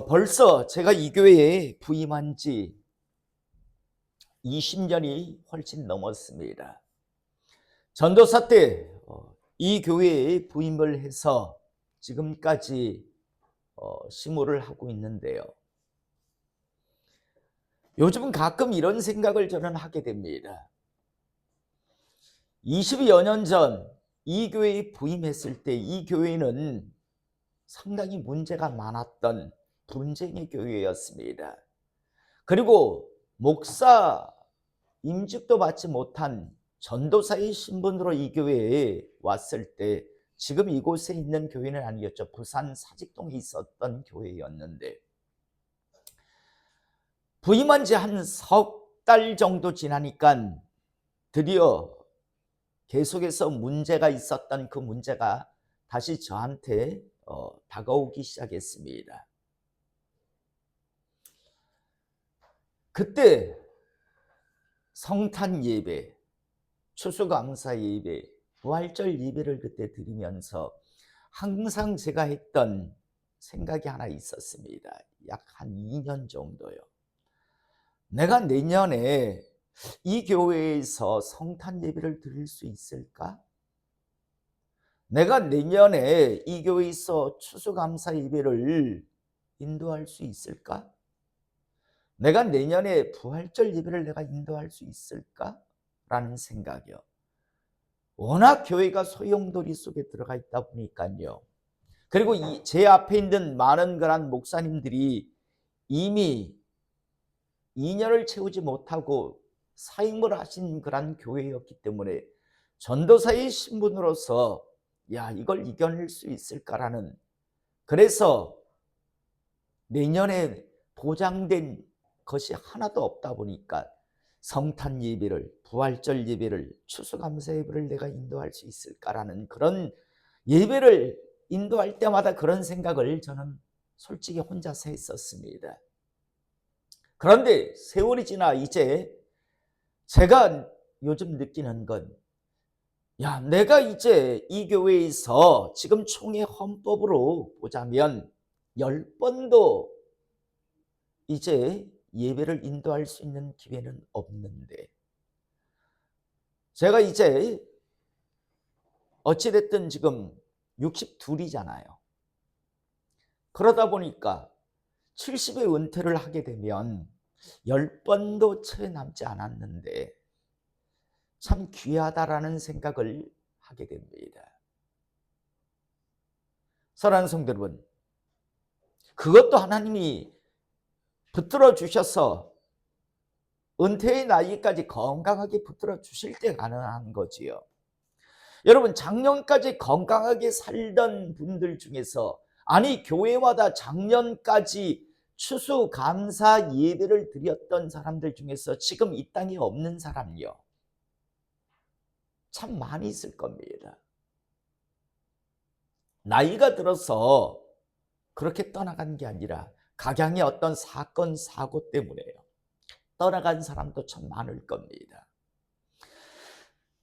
벌써 제가 이 교회에 부임한 지 20년이 훨씬 넘었습니다. 전도사 때 이 교회에 부임을 해서 지금까지 심호를 하고 있는데요. 요즘은 가끔 이런 생각을 저는 하게 됩니다. 20여 년 전 이 교회에 부임했을 때 이 교회는 상당히 문제가 많았던 분쟁의 교회였습니다. 그리고 목사 임직도 받지 못한 전도사의 신분으로 이 교회에 왔을 때 지금 이곳에 있는 교회는 아니었죠. 부산 사직동에 있었던 교회였는데 부임한 지 한 석 달 정도 지나니까 드디어 계속해서 문제가 있었던 그 문제가 다시 저한테 다가오기 시작했습니다. 그때 성탄 예배, 추수감사 예배, 부활절 예배를 그때 드리면서 항상 제가 했던 생각이 하나 있었습니다. 약 한 2년 정도요. 내가 내년에 이 교회에서 성탄 예배를 드릴 수 있을까? 내가 내년에 이 교회에서 추수감사 예배를 인도할 수 있을까? 내가 내년에 부활절 예배를 내가 인도할 수 있을까? 라는 생각이요. 워낙 교회가 소용돌이 속에 들어가 있다 보니까요. 그리고 제 앞에 있는 많은 그런 목사님들이 이미 2년을 채우지 못하고 사임을 하신 그런 교회였기 때문에 전도사의 신분으로서 이걸 이겨낼 수 있을까라는, 그래서 내년에 보장된 것이 하나도 없다 보니까 성탄 예배를, 부활절 예배를, 추수감사 예배를 내가 인도할 수 있을까라는 그런 예배를 인도할 때마다 그런 생각을 저는 솔직히 혼자서 했었습니다. 그런데 세월이 지나 이제 제가 요즘 느끼는 건 내가 이제 이 교회에서 지금 총회 헌법으로 보자면 10번도 이제 예배를 인도할 수 있는 기회는 없는데, 제가 이제 어찌됐든 지금 62이잖아요. 그러다 보니까 70에 은퇴를 하게 되면 10번도 채 남지 않았는데 참 귀하다라는 생각을 하게 됩니다. 사랑하는 성도 여러분, 그것도 하나님이 붙들어 주셔서 은퇴의 나이까지 건강하게 붙들어 주실 때 가능한 거지요. 여러분, 작년까지 건강하게 살던 분들 중에서, 아니 교회마다 작년까지 추수감사 예배를 드렸던 사람들 중에서 지금 이 땅에 없는 사람이요, 참 많이 있을 겁니다. 나이가 들어서 그렇게 떠나간 게 아니라 각양의 어떤 사건 사고 때문에요, 떠나간 사람도 참 많을 겁니다.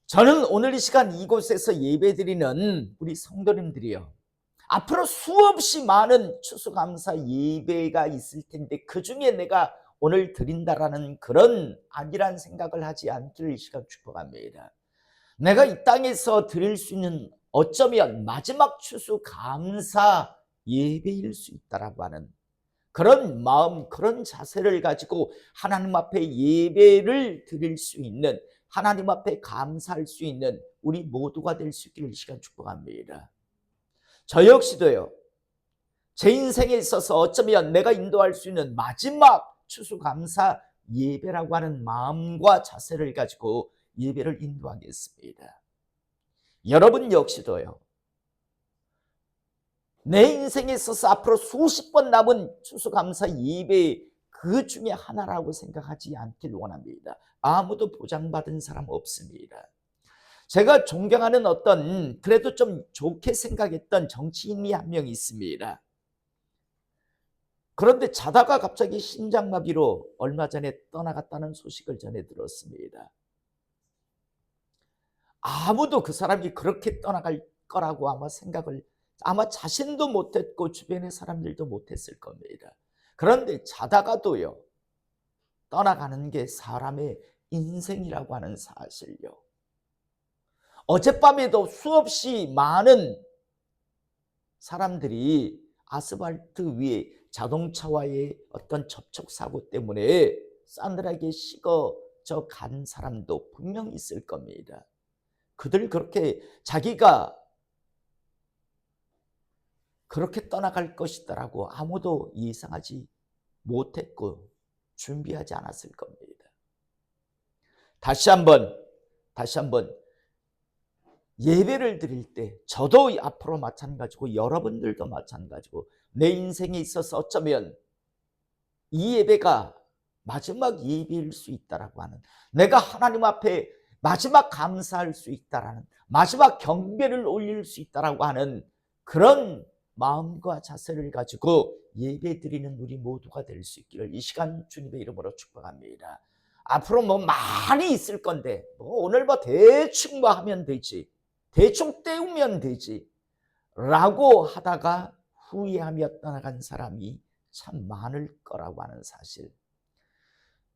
저는 오늘 이 시간 이곳에서 예배드리는 우리 성도님들이요, 앞으로 수없이 많은 추수감사 예배가 있을 텐데 그 중에 내가 오늘 드린다라는 그런 안일한 생각을 하지 않기를 이 시간 축복합니다. 내가 이 땅에서 드릴 수 있는 어쩌면 마지막 추수감사 예배일 수 있다라고 하는 그런 마음, 그런 자세를 가지고 하나님 앞에 예배를 드릴 수 있는, 하나님 앞에 감사할 수 있는 우리 모두가 될 수 있기를 이 시간 축복합니다. 저 역시도요, 제 인생에 있어서 어쩌면 내가 인도할 수 있는 마지막 추수감사 예배라고 하는 마음과 자세를 가지고 예배를 인도하겠습니다. 여러분 역시도요, 내 인생에 있어서 앞으로 수십 번 남은 추수감사 예배 그 중에 하나라고 생각하지 않길 원합니다. 아무도 보장받은 사람 없습니다. 제가 존경하는 어떤, 그래도 좀 좋게 생각했던 정치인이 한 명 있습니다. 그런데 자다가 갑자기 심장마비로 얼마 전에 떠나갔다는 소식을 전해 들었습니다. 아무도 그 사람이 그렇게 떠나갈 거라고 아마 생각을 아마 자신도 못했고 주변의 사람들도 못했을 겁니다. 그런데 자다가도요, 떠나가는 게 사람의 인생이라고 하는 사실요. 어젯밤에도 수없이 많은 사람들이 아스팔트 위에 자동차와의 어떤 접촉사고 때문에 싸늘하게 식어져 간 사람도 분명히 있을 겁니다. 그들 그렇게 자기가 그렇게 떠나갈 것이다라고 아무도 예상하지 못했고 준비하지 않았을 겁니다. 다시 한번 예배를 드릴 때 저도 앞으로 마찬가지고 여러분들도 마찬가지고 내 인생에 있어서 어쩌면 이 예배가 마지막 예배일 수 있다라고 하는, 내가 하나님 앞에 마지막 감사할 수 있다라는, 마지막 경배를 올릴 수 있다라고 하는 그런 마음과 자세를 가지고 예배 드리는 우리 모두가 될 수 있기를 이 시간 주님의 이름으로 축복합니다. 앞으로 뭐 많이 있을 건데 오늘 대충 하면 되지, 대충 때우면 되지 라고 하다가 후회하며 떠나간 사람이 참 많을 거라고 하는 사실.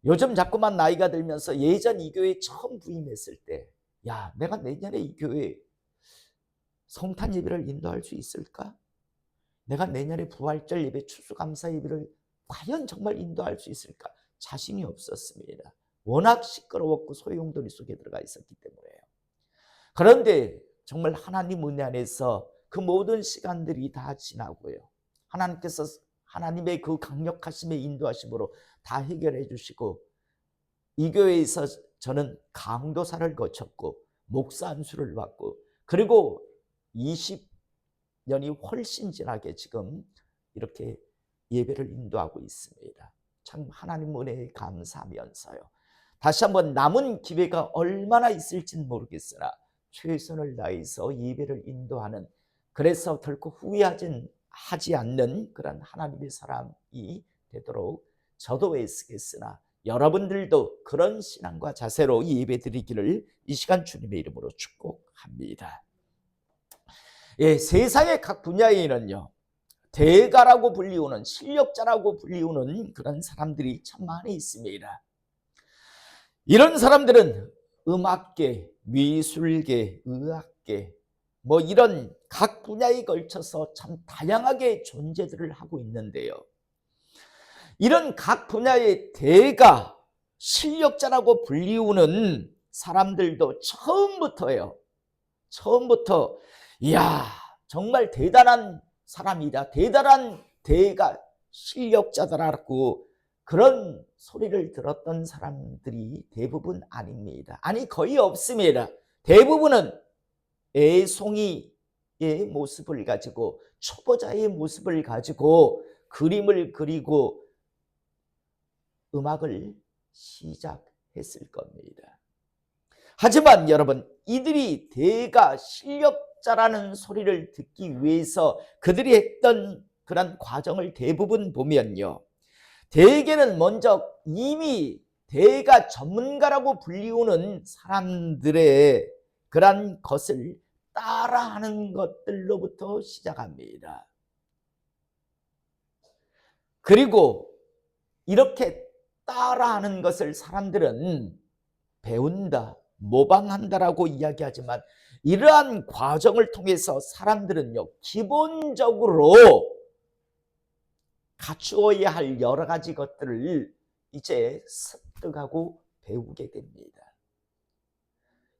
요즘 자꾸만 나이가 들면서 예전 이 교회에 처음 부임했을 때, 야, 내가 내년에 이 교회 성탄 예배를 인도할 수 있을까? 내가 내년에 부활절 예배, 추수감사 예배를 과연 정말 인도할 수 있을까? 자신이 없었습니다. 워낙 시끄러웠고 소용돌이 속에 들어가 있었기 때문에요. 그런데 정말 하나님 은혜 안에서 그 모든 시간들이 다 지나고요, 하나님께서 하나님의 그 강력하심의 인도하심으로 다 해결해 주시고, 이 교회에서 저는 강도사를 거쳤고 목사 안수를 받고, 그리고 20년이 훨씬 지나게 지금 이렇게 예배를 인도하고 있습니다. 참 하나님 은혜에 감사하면서요, 다시 한번 남은 기회가 얼마나 있을지는 모르겠으나 최선을 다해서 예배를 인도하는, 그래서 결코 후회하지 않는 그런 하나님의 사람이 되도록 저도 애쓰겠으나 여러분들도 그런 신앙과 자세로 예배 드리기를 이 시간 주님의 이름으로 축복합니다. 예, 세상의 각 분야에는요, 대가라고 불리우는, 실력자라고 불리우는 그런 사람들이 참 많이 있습니다. 이런 사람들은 음악계, 미술계, 의학계 이런 각 분야에 걸쳐서 참 다양하게 존재들을 하고 있는데요, 이런 각 분야의 대가, 실력자라고 불리우는 사람들도 처음부터 이야, 정말 대단한 사람이다, 대단한 대가 실력자다라고 그런 소리를 들었던 사람들이 대부분 아닙니다. 아니, 거의 없습니다. 대부분은 애송이의 모습을 가지고, 초보자의 모습을 가지고 그림을 그리고 음악을 시작했을 겁니다. 하지만 여러분, 이들이 대가 실력자라는 소리를 듣기 위해서 그들이 했던 그런 과정을 대부분 보면요, 대개는 먼저 이미 대가 전문가라고 불리우는 사람들의 그런 것을 따라하는 것들로부터 시작합니다. 그리고 이렇게 따라하는 것을 사람들은 배운다, 모방한다라고 이야기하지만, 이러한 과정을 통해서 사람들은요, 기본적으로 갖추어야 할 여러 가지 것들을 이제 습득하고 배우게 됩니다.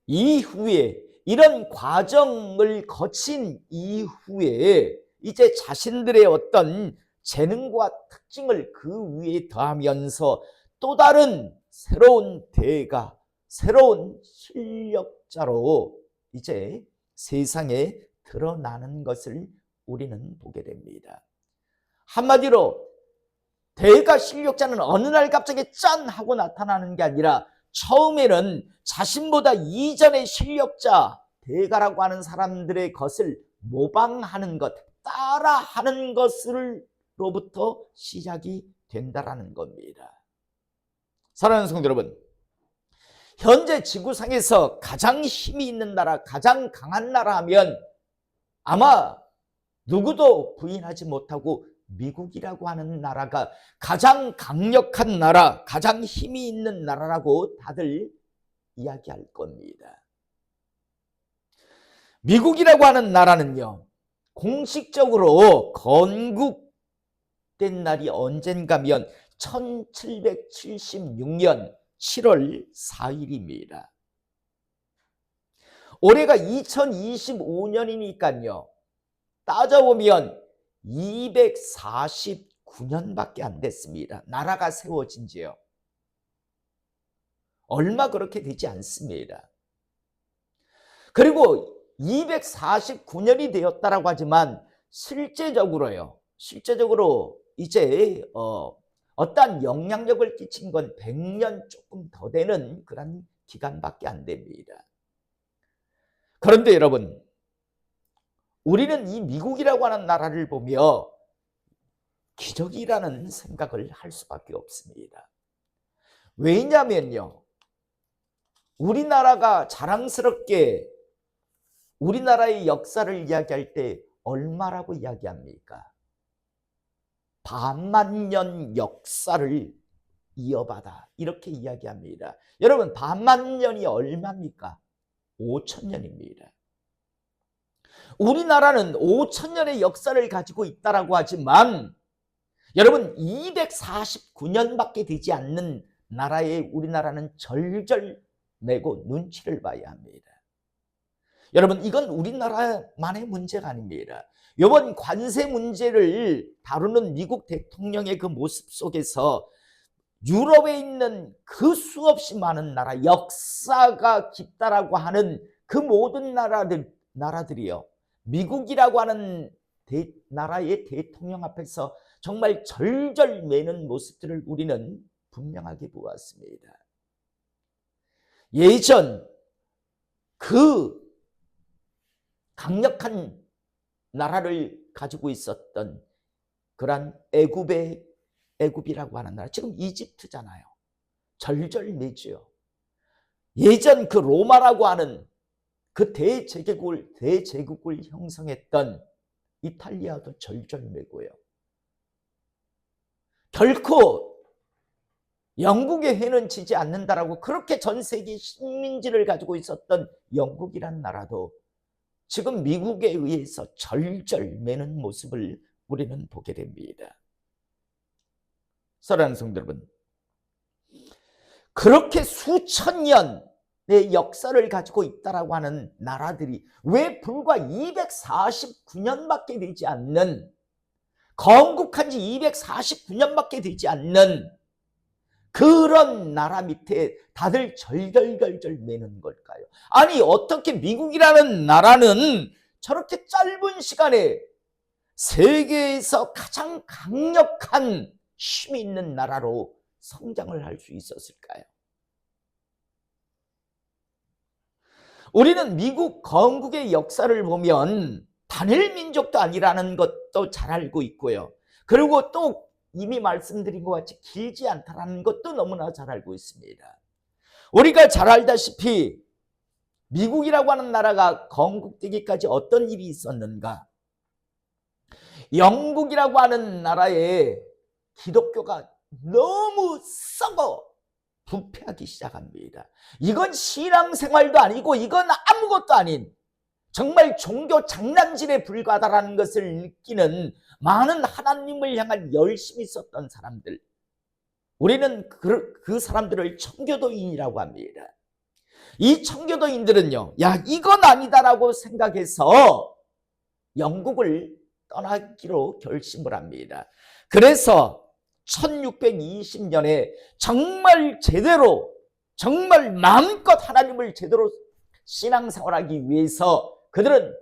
이후에, 이런 과정을 거친 이후에 이제 자신들의 어떤 재능과 특징을 그 위에 더하면서 또 다른 새로운 대가, 새로운 실력자로 이제 세상에 드러나는 것을 우리는 보게 됩니다. 한마디로 대가 실력자는 어느 날 갑자기 짠 하고 나타나는 게 아니라, 처음에는 자신보다 이전의 실력자, 대가라고 하는 사람들의 것을 모방하는 것, 따라하는 것으로부터 시작이 된다라는 겁니다. 사랑하는 성도 여러분, 현재 지구상에서 가장 힘이 있는 나라, 가장 강한 나라 하면 아마 누구도 부인하지 못하고 미국이라고 하는 나라가 가장 강력한 나라, 가장 힘이 있는 나라라고 다들 이야기할 겁니다. 미국이라고 하는 나라는요, 공식적으로 건국된 날이 언젠가면 1776년 7월 4일입니다. 올해가 2025년이니까요. 따져보면 249년밖에 안 됐습니다. 나라가 세워진 지요. 얼마 그렇게 되지 않습니다. 그리고 249년이 되었다라고 하지만 실제적으로 이제 어떠한 영향력을 끼친 건 100년 조금 더 되는 그런 기간밖에 안 됩니다. 그런데 여러분, 우리는 이 미국이라고 하는 나라를 보며 기적이라는 생각을 할 수밖에 없습니다. 왜냐면요, 우리나라가 자랑스럽게 우리나라의 역사를 이야기할 때 얼마라고 이야기합니까? 반만년 역사를 이어받아, 이렇게 이야기합니다. 여러분, 반만년이 얼마입니까? 5천년입니다. 우리나라는 5천년의 역사를 가지고 있다라고 하지만 여러분, 249년밖에 되지 않는 나라에 우리나라는 절절매고 눈치를 봐야 합니다. 여러분, 이건 우리나라만의 문제가 아닙니다. 이번 관세 문제를 다루는 미국 대통령의 그 모습 속에서 유럽에 있는 그 수없이 많은 나라, 역사가 깊다라고 하는 그 모든 나라들이요, 미국이라고 하는 나라의 대통령 앞에서 정말 절절매는 모습들을 우리는 분명하게 보았습니다. 예전 그 강력한 나라를 가지고 있었던 그러한 애굽이라고 하는 나라, 지금 이집트잖아요. 절절매죠. 예전 그 로마라고 하는 그 대제국을 형성했던 이탈리아도 절절매고요. 결코 영국의 해는 지지 않는다라고 그렇게 전 세계 식민지를 가지고 있었던 영국이란 나라도 지금 미국에 의해서 절절매는 모습을 우리는 보게 됩니다. 사랑하는 성도 여러분, 그렇게 수천 년의 역사를 가지고 있다라고 하는 나라들이 왜 불과 249년밖에 되지 않는, 건국한 지 249년밖에 되지 않는 그런 나라 밑에 다들 절절매는 걸까요? 아니, 어떻게 미국이라는 나라는 저렇게 짧은 시간에 세계에서 가장 강력한 힘이 있는 나라로 성장을 할 수 있었을까요? 우리는 미국 건국의 역사를 보면 단일 민족도 아니라는 것도 잘 알고 있고요. 그리고 또 이미 말씀드린 것 같이 길지 않다는 것도 너무나 잘 알고 있습니다. 우리가 잘 알다시피 미국이라고 하는 나라가 건국되기까지 어떤 일이 있었는가? 영국이라고 하는 나라에 기독교가 너무 썩어 부패하기 시작합니다. 이건 신앙생활도 아니고 이건 아무것도 아닌 정말 종교 장난질에 불과하다는 것을 느끼는 많은 하나님을 향한 열심이 있었던 사람들, 우리는 그 사람들을 청교도인이라고 합니다. 이 청교도인들은요, 야, 이건 아니다라고 생각해서 영국을 떠나기로 결심을 합니다. 그래서 1620년에 정말 제대로, 정말 마음껏 하나님을 제대로 신앙생활하기 위해서 그들은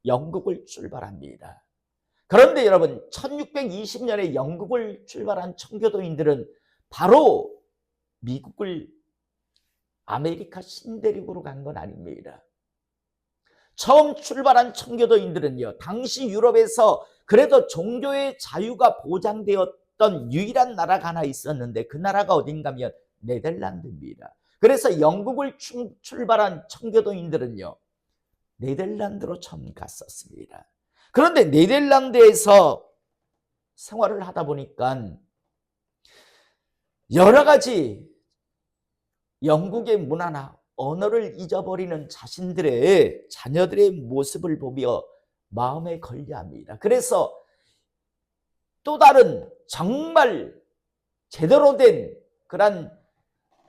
영국을 출발합니다. 그런데 여러분, 1620년에 영국을 출발한 청교도인들은 바로 미국을 아메리카 신대륙으로 간 건 아닙니다. 처음 출발한 청교도인들은요, 당시 유럽에서 그래도 종교의 자유가 보장되었던 유일한 나라가 하나 있었는데 그 나라가 어딘가면 네덜란드입니다. 그래서 영국을 출발한 청교도인들은요, 네덜란드로 처음 갔었습니다. 그런데 네덜란드에서 생활을 하다 보니까 여러 가지 영국의 문화나 언어를 잊어버리는 자신들의 자녀들의 모습을 보며 마음에 걸려합니다. 그래서 또 다른 정말 제대로 된 그런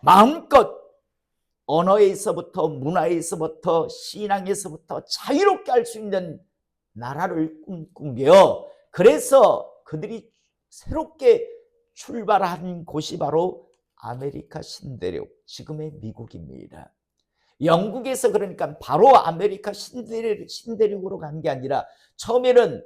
마음껏 언어에서부터 문화에서부터 신앙에서부터 자유롭게 할 수 있는 나라를 꿈꾸며, 그래서 그들이 새롭게 출발한 곳이 바로 아메리카 신대륙, 지금의 미국입니다. 영국에서 그러니까 바로 아메리카 신대륙으로 간 게 아니라 처음에는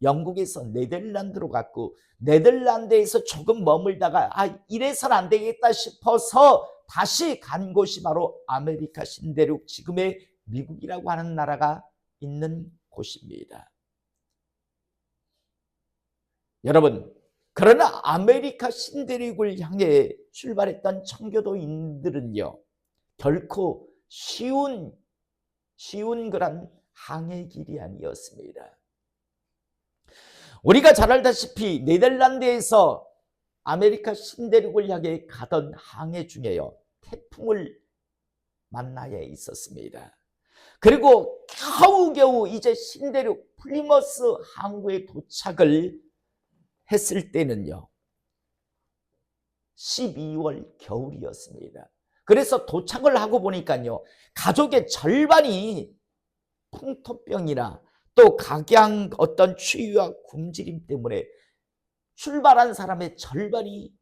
영국에서 네덜란드로 갔고, 네덜란드에서 조금 머물다가 이래서는 안 되겠다 싶어서 다시 간 곳이 바로 아메리카 신대륙, 지금의 미국이라고 하는 나라가 있는 곳입니다. 여러분, 그러나 아메리카 신대륙을 향해 출발했던 청교도인들은요, 결코 쉬운 그런 항해 길이 아니었습니다. 우리가 잘 알다시피 네덜란드에서 아메리카 신대륙을 향해 가던 항해 중에요, 태풍을 만나야 있었습니다. 그리고 겨우겨우 이제 신대륙 플리머스 항구에 도착을 했을 때는요, 12월 겨울이었습니다. 그래서 도착을 하고 보니까요, 가족의 절반이 풍토병이나 또 각양 어떤 추위와 굶주림 때문에 출발한 사람의 절반이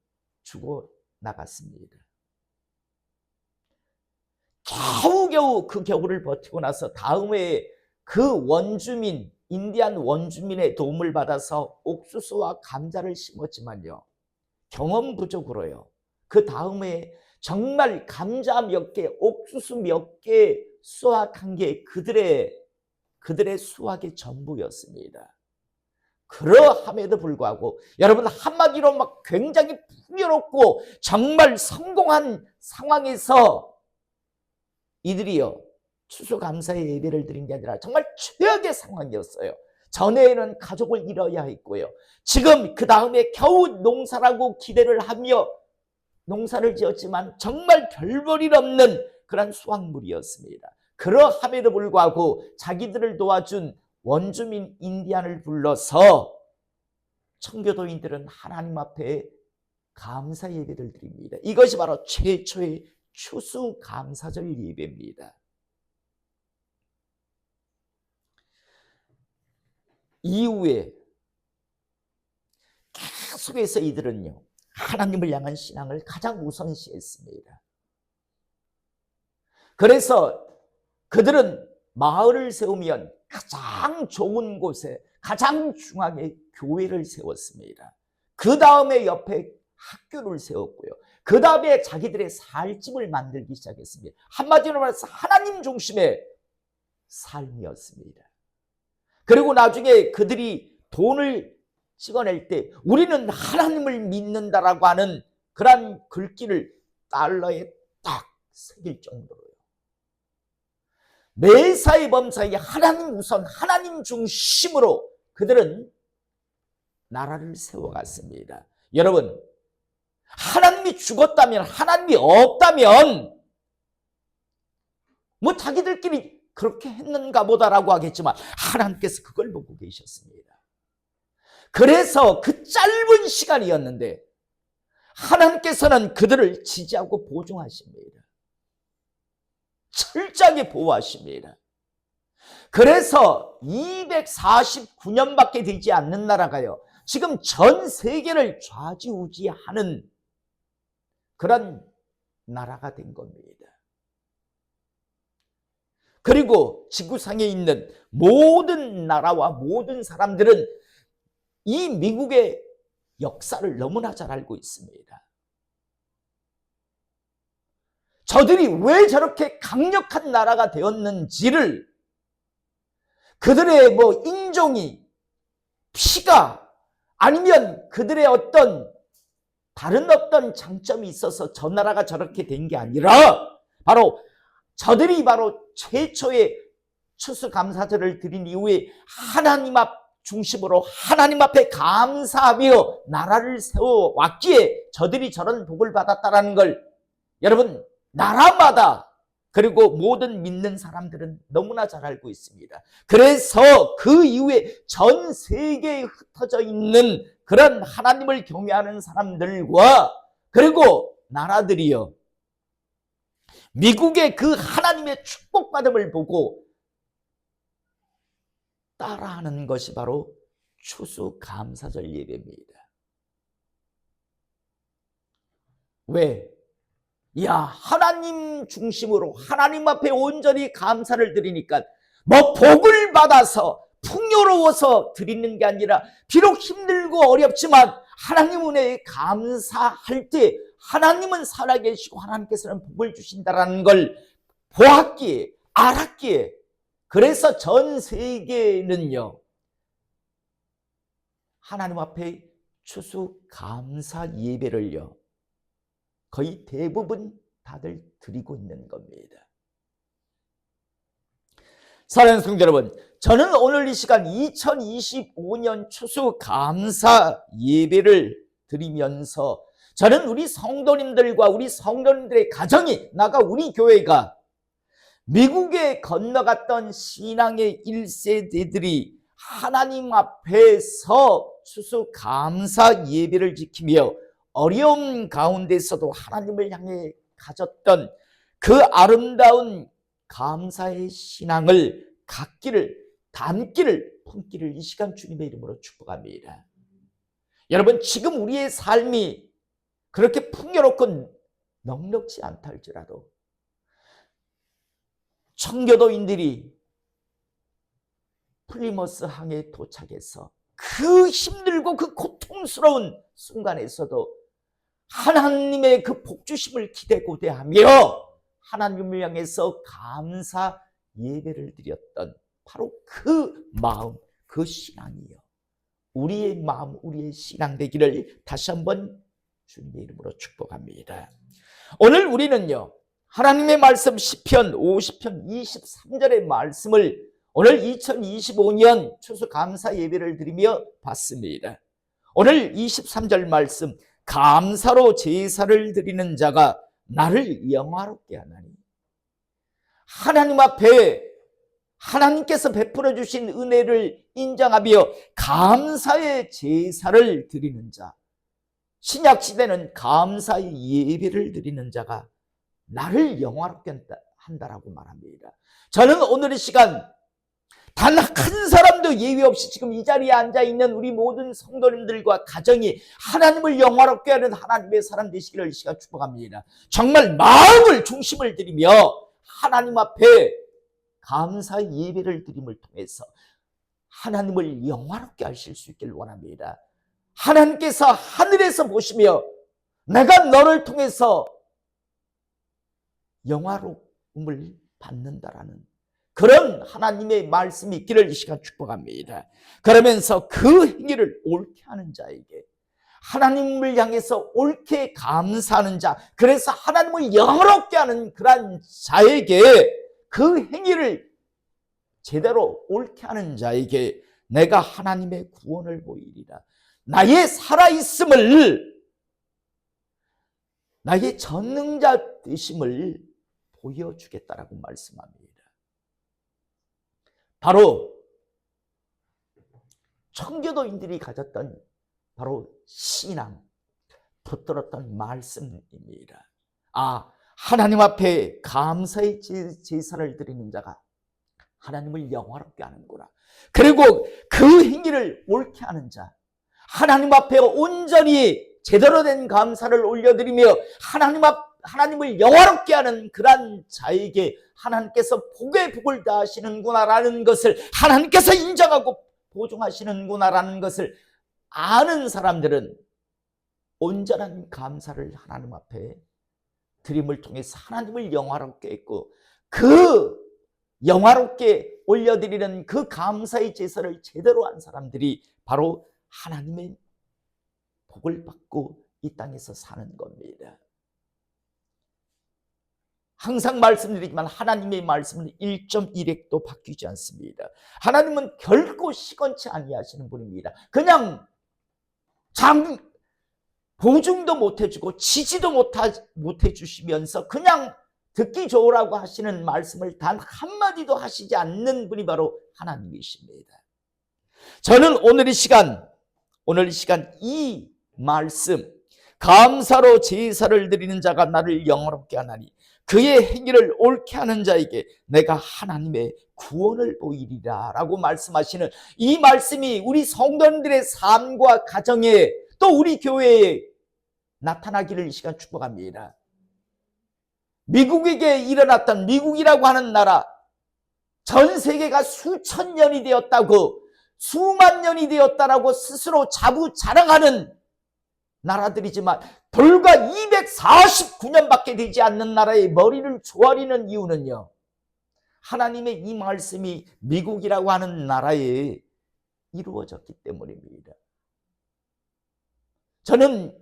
죽어 나갔습니다. 겨우겨우 그 겨울을 버티고 나서 다음 해에 그 원주민, 인디안 원주민의 도움을 받아서 옥수수와 감자를 심었지만요, 경험 부족으로요, 그 다음 해에 정말 감자 몇 개, 옥수수 몇 개 수확한 게 그들의 수확의 전부였습니다. 그러함에도 불구하고 여러분, 한마디로 막 굉장히 풍요롭고 정말 성공한 상황에서 이들이요, 추수감사의 예배를 드린 게 아니라 정말 최악의 상황이었어요. 전에는 가족을 잃어야 했고요, 지금 그 다음에 겨우 농사라고 기대를 하며 농사를 지었지만 정말 별볼일 없는 그런 수확물이었습니다. 그러함에도 불구하고 자기들을 도와준 원주민 인디안을 불러서 청교도인들은 하나님 앞에 감사 예배를 드립니다. 이것이 바로 최초의 추수감사절 예배입니다. 이후에 계속해서 이들은요, 하나님을 향한 신앙을 가장 우선시했습니다. 그래서 그들은 마을을 세우면 가장 좋은 곳에 가장 중앙에 교회를 세웠습니다. 그 다음에 옆에 학교를 세웠고요, 그 다음에 자기들의 살집을 만들기 시작했습니다. 한마디로 말해서 하나님 중심의 삶이었습니다. 그리고 나중에 그들이 돈을 찍어낼 때 우리는 하나님을 믿는다라고 하는 그런 글귀를 달러에 딱 새길 정도로요, 매사에 범사에 하나님 우선, 하나님 중심으로 그들은 나라를 세워갔습니다. 여러분, 하나님이 죽었다면, 하나님이 없다면 뭐 자기들끼리 그렇게 했는가 보다라고 하겠지만 하나님께서 그걸 보고 계셨습니다. 그래서 그 짧은 시간이었는데 하나님께서는 그들을 지지하고 보증하십니다. 철저하게 보호하십니다. 그래서 249년밖에 되지 않는 나라가요, 지금 전 세계를 좌지우지하는 그런 나라가 된 겁니다. 그리고 지구상에 있는 모든 나라와 모든 사람들은 이 미국의 역사를 너무나 잘 알고 있습니다. 저들이 왜 저렇게 강력한 나라가 되었는지를, 그들의 인종이, 피가, 아니면 그들의 다른 어떤 장점이 있어서 저 나라가 저렇게 된 게 아니라 바로 저들이 바로 최초의 추수감사절을 드린 이후에 하나님 앞 중심으로 하나님 앞에 감사하며 나라를 세워왔기에 저들이 저런 복을 받았다는 걸 여러분 나라마다 그리고 모든 믿는 사람들은 너무나 잘 알고 있습니다. 그래서 그 이후에 전 세계에 흩어져 있는 그런 하나님을 경외하는 사람들과 그리고 나라들이요, 미국의 그 하나님의 축복받음을 보고 따라하는 것이 바로 추수감사절 예배입니다. 왜? 야, 하나님 중심으로 하나님 앞에 온전히 감사를 드리니까 뭐 복을 받아서 풍요로워서 드리는 게 아니라 비록 힘들고 어렵지만 하나님 은혜에 감사할 때 하나님은 살아계시고 하나님께서는 복을 주신다는 걸 보았기에 알았기에 그래서 전 세계는요 하나님 앞에 추수감사 예배를요 거의 대부분 다들 드리고 있는 겁니다. 사랑하는 성도 여러분, 저는 오늘 이 시간 2025년 추수감사 예배를 드리면서 저는 우리 성도님들과 우리 성도님들의 가정이 나아가 우리 교회가 미국에 건너갔던 신앙의 1세대들이 하나님 앞에서 추수감사 예배를 지키며 어려움 가운데서도 하나님을 향해 가졌던 그 아름다운 감사의 신앙을 갖기를, 담기를, 품기를 이 시간 주님의 이름으로 축복합니다. 여러분, 지금 우리의 삶이 그렇게 풍요롭고 넉넉지 않다 할지라도 청교도인들이 플리머스 항에 도착해서 그 힘들고 그 고통스러운 순간에서도 하나님의 그 복주심을 기대고대하며 하나님을 향해서 감사 예배를 드렸던 바로 그 마음, 그 신앙이요. 우리의 마음, 우리의 신앙 되기를 다시 한번 주님의 이름으로 축복합니다. 오늘 우리는요, 하나님의 말씀 시편 50편 23절의 말씀을 오늘 2025년 추수감사 예배를 드리며 봤습니다. 오늘 23절 말씀, 감사로 제사를 드리는 자가 나를 영화롭게 하나니. 하나님 앞에 하나님께서 베풀어 주신 은혜를 인정하며 감사의 제사를 드리는 자, 신약 시대는 감사의 예배를 드리는 자가 나를 영화롭게 한다라고 말합니다. 저는 오늘 이 시간 단 한 사람도 예외 없이 지금 이 자리에 앉아있는 우리 모든 성도님들과 가정이 하나님을 영화롭게 하는 하나님의 사람 되시기를 이 시간 축복합니다. 정말 마음을 중심을 들이며 하나님 앞에 감사의 예배를 드림을 통해서 하나님을 영화롭게 하실 수 있기를 원합니다. 하나님께서 하늘에서 보시며 내가 너를 통해서 영화로움을 받는다라는 그런 하나님의 말씀이 있기를 이 시간 축복합니다. 그러면서 그 행위를 옳게 하는 자에게 하나님을 향해서 옳게 감사하는 자, 그래서 하나님을 영화롭게 하는 그런 자에게 그 행위를 제대로 옳게 하는 자에게 내가 하나님의 구원을 보이리라. 나의 살아있음을, 나의 전능자 되심을 보여주겠다라고 말씀합니다. 바로 청교도인들이 가졌던 바로 신앙, 붙들었던 말씀입니다. 아, 하나님 앞에 감사의 제사를 드리는 자가 하나님을 영화롭게 하는구나. 그리고 그 행위를 옳게 하는 자, 하나님 앞에 온전히 제대로 된 감사를 올려드리며 하나님을 영화롭게 하는 그런 자에게 하나님께서 복의 복을 다하시는구나라는 것을 하나님께서 인정하고 보증하시는구나라는 것을 아는 사람들은 온전한 감사를 하나님 앞에 드림을 통해서 하나님을 영화롭게 했고 그 영화롭게 올려드리는 그 감사의 제사를 제대로 한 사람들이 바로 하나님의 복을 받고 이 땅에서 사는 겁니다. 항상 말씀드리지만 하나님의 말씀은 1.1핵도 바뀌지 않습니다. 하나님은 결코 시건치 아니하시는 분입니다. 그냥 보증도 못해주고 지지도 못해주시면서 그냥 듣기 좋으라고 하시는 말씀을 단 한마디도 하시지 않는 분이 바로 하나님이십니다. 저는 오늘 이 시간 이 말씀, 감사로 제사를 드리는 자가 나를 영화롭게 하나니 그의 행위를 옳게 하는 자에게 내가 하나님의 구원을 보이리라 라고 말씀하시는 이 말씀이 우리 성도님들의 삶과 가정에 또 우리 교회에 나타나기를 이 시간 축복합니다. 미국에게 일어났던, 미국이라고 하는 나라, 전 세계가 수천 년이 되었다고, 수만 년이 되었다라고 스스로 자부자랑하는 나라들이지만 불과 249년밖에 되지 않는 나라의 머리를 조아리는 이유는요, 하나님의 이 말씀이 미국이라고 하는 나라에 이루어졌기 때문입니다. 저는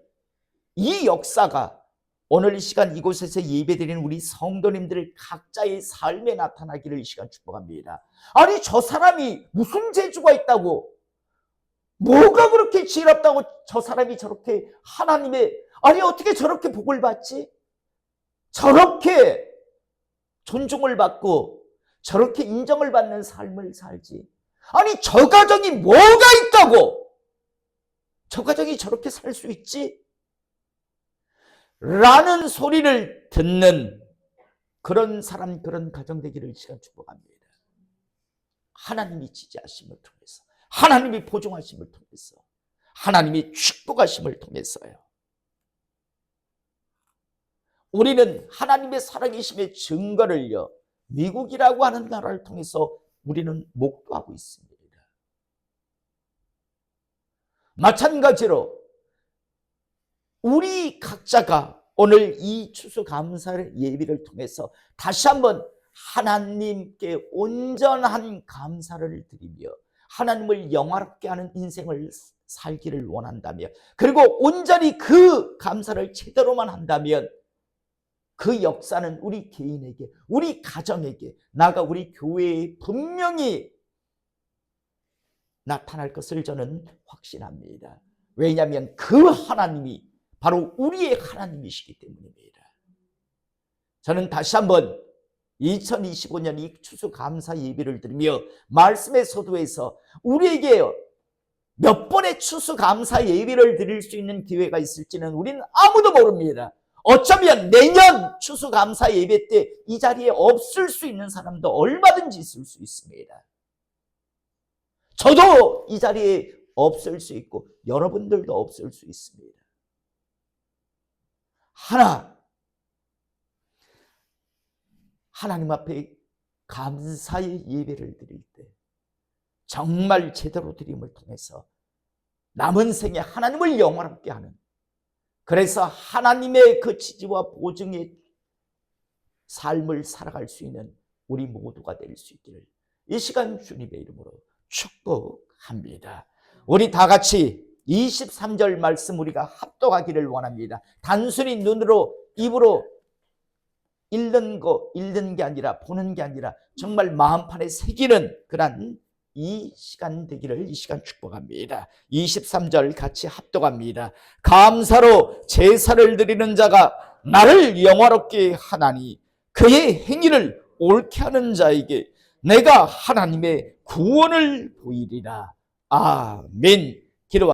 이 역사가 오늘 이 시간 이곳에서 예배드리는 우리 성도님들 각자의 삶에 나타나기를 이 시간 축복합니다. 아니, 저 사람이 무슨 재주가 있다고, 뭐가 그렇게 지혜롭다고 저 사람이 저렇게 하나님의, 아니 어떻게 저렇게 복을 받지? 저렇게 존중을 받고 저렇게 인정을 받는 삶을 살지? 아니, 저 가정이 뭐가 있다고 저 가정이 저렇게 살 수 있지? 라는 소리를 듣는 그런 사람, 그런 가정 되기를 시간 축복합니다. 하나님이 지지하심을 통해서, 하나님이 보증하심을 통해서, 하나님이 축복하심을 통해서요. 우리는 하나님의 살아계심의 증거를요, 미국이라고 하는 나라를 통해서 우리는 목도하고 있습니다. 마찬가지로 우리 각자가 오늘 이 추수감사 예배를 통해서 다시 한번 하나님께 온전한 감사를 드리며 하나님을 영화롭게 하는 인생을 살기를 원한다면, 그리고 온전히 그 감사를 제대로만 한다면 그 역사는 우리 개인에게, 우리 가정에게, 나아가 우리 교회에 분명히 나타날 것을 저는 확신합니다. 왜냐하면 그 하나님이 바로 우리의 하나님이시기 때문입니다. 저는 다시 한번 2025년 이 추수감사 예배를 드리며 말씀의 서두에서 우리에게 몇 번의 추수감사 예배를 드릴 수 있는 기회가 있을지는 우리는 아무도 모릅니다. 어쩌면 내년 추수감사 예배 때 이 자리에 없을 수 있는 사람도 얼마든지 있을 수 있습니다. 저도 이 자리에 없을 수 있고 여러분들도 없을 수 있습니다. 하나님 앞에 감사의 예배를 드릴 때 정말 제대로 드림을 통해서 남은 생에 하나님을 영화롭게 하는, 그래서 하나님의 그 지지와 보증의 삶을 살아갈 수 있는 우리 모두가 될 수 있기를 이 시간 주님의 이름으로 축복합니다. 우리 다 같이 23절 말씀 우리가 합독하기를 원합니다. 단순히 눈으로 입으로 읽는 게 아니라, 보는 게 아니라 정말 마음판에 새기는 그런 이 시간 되기를 이 시간 축복합니다. 23절 같이 합독합니다. 감사로 제사를 드리는 자가 나를 영화롭게 하나니 그의 행위를 옳게 하는 자에게 내가 하나님의 구원을 보이리라. 아멘.